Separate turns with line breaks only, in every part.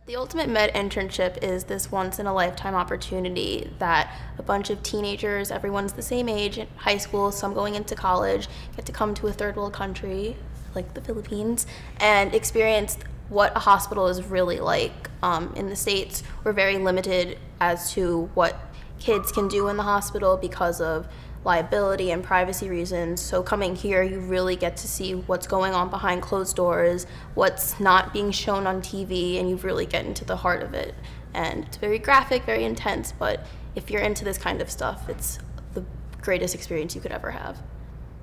The Ultimate Med Internship is this once-in-a-lifetime opportunity that a bunch of teenagers, everyone's the same age, in high school, some going into college, get to come to a third world country like the Philippines and experience what a hospital is really like. In the States, we're very limited as to what kids can do in the hospital because of liability and privacy reasons. So coming here, you really get to see what's going on behind closed doors, what's not being shown on TV, and you really get into the heart of it. And it's very graphic, very intense, but if you're into this kind of stuff, it's the greatest experience you could ever have.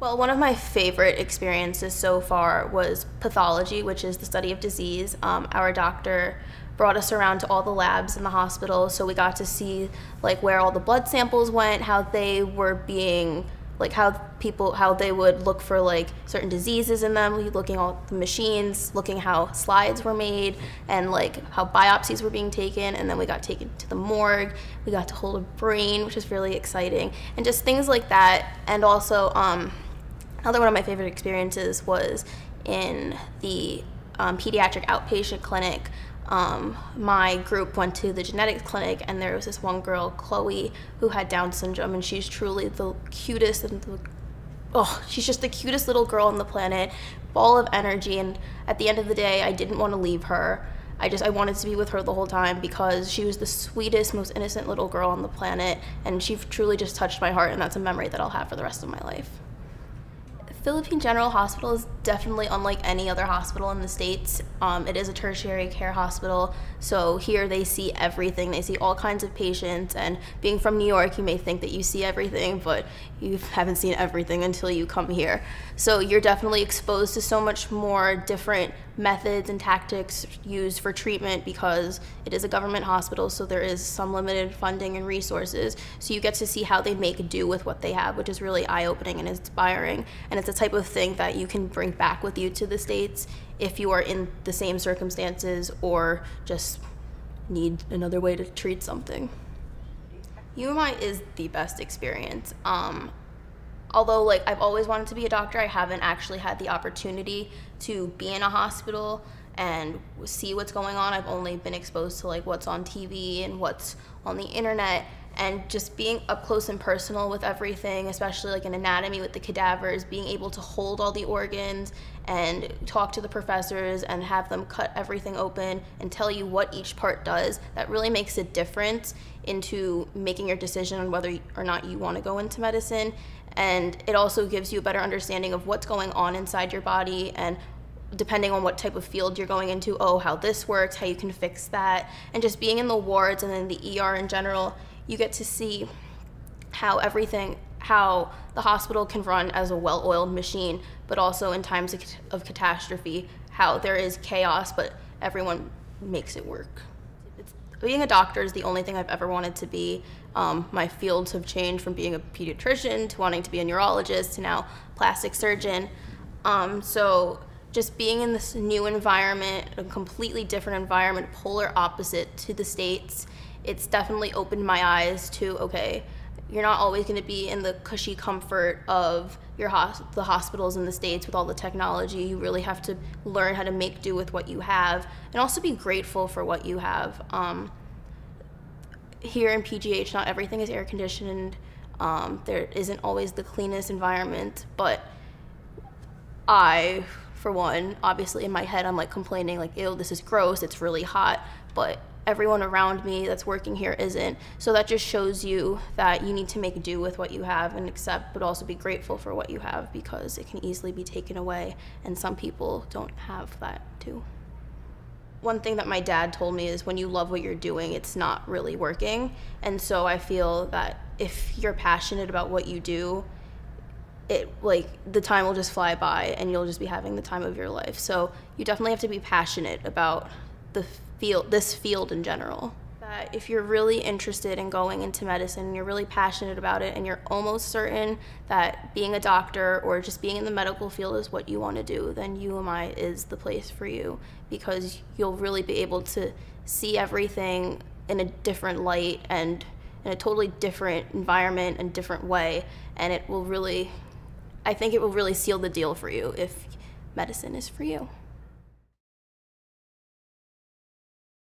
Well, one of my favorite experiences so far was pathology, which is the study of disease. Our doctor brought us around to all the labs in the hospital, so we got to see like where all the blood samples went, how they were being, like how they would look for like certain diseases in them, looking at all the machines, looking how slides were made, and like how biopsies were being taken. And then we got taken to the morgue. We got to hold a brain, which was really exciting, and just things like that. And also, another one of my favorite experiences was in the pediatric outpatient clinic. My group went to the genetics clinic, and there was this one girl, Chloe, who had Down syndrome, and she's truly the cutest and she's just the cutest little girl on the planet, ball of energy. And at the end of the day, I didn't want to leave her. I wanted to be with her the whole time because she was the sweetest, most innocent little girl on the planet, and she truly just touched my heart, and that's a memory that I'll have for the rest of my life. Philippine General Hospital is definitely unlike any other hospital in the States. It is a tertiary care hospital, so here they see everything. They see all kinds of patients, and being from New York, you may think that you see everything, but you haven't seen everything until you come here. So you're definitely exposed to so much more different methods and tactics used for treatment because it is a government hospital, so there is some limited funding and resources. So you get to see how they make do with what they have, which is really eye-opening and inspiring. And it's a type of thing that you can bring back with you to the States if you are in the same circumstances or just need another way to treat something. UMI is the best experience. Although like I've always wanted to be a doctor, I haven't actually had the opportunity to be in a hospital and see what's going on. I've only been exposed to like what's on TV and what's on the internet, and just being up close and personal with everything, especially like an anatomy with the cadavers, being able to hold all the organs and talk to the professors and have them cut everything open and tell you what each part does, that really makes a difference into making your decision on whether or not you want to go into medicine. And it also gives you a better understanding of what's going on inside your body, and depending on what type of field you're going into, how this works, how you can fix that. And just being in the wards and in the ER in general, you get to see how the hospital can run as a well-oiled machine, but also in times of catastrophe, how there is chaos, but everyone makes it work. Being a doctor is the only thing I've ever wanted to be. My fields have changed from being a pediatrician to wanting to be a neurologist to now plastic surgeon. So just being in this new environment, a completely different environment, polar opposite to the States, it's definitely opened my eyes to, okay, you're not always going to be in the cushy comfort of the hospitals in the States with all the technology. You really have to learn how to make do with what you have and also be grateful for what you have. Here in PGH, not everything is air conditioned. There isn't always the cleanest environment, but I, for one, obviously in my head, I'm like complaining like, ew, this is gross, it's really hot, but everyone around me that's working here isn't. So that just shows you that you need to make do with what you have and accept, but also be grateful for what you have, because it can easily be taken away, and some people don't have that too. One thing that my dad told me is when you love what you're doing, it's not really working. And so I feel that if you're passionate about what you do, the time will just fly by and you'll just be having the time of your life. So you definitely have to be passionate about this field in general. That if you're really interested in going into medicine, you're really passionate about it, and you're almost certain that being a doctor or just being in the medical field is what you want to do, then UMI is the place for you, because you'll really be able to see everything in a different light and in a totally different environment and different way, and I think it will really seal the deal for you if medicine is for you.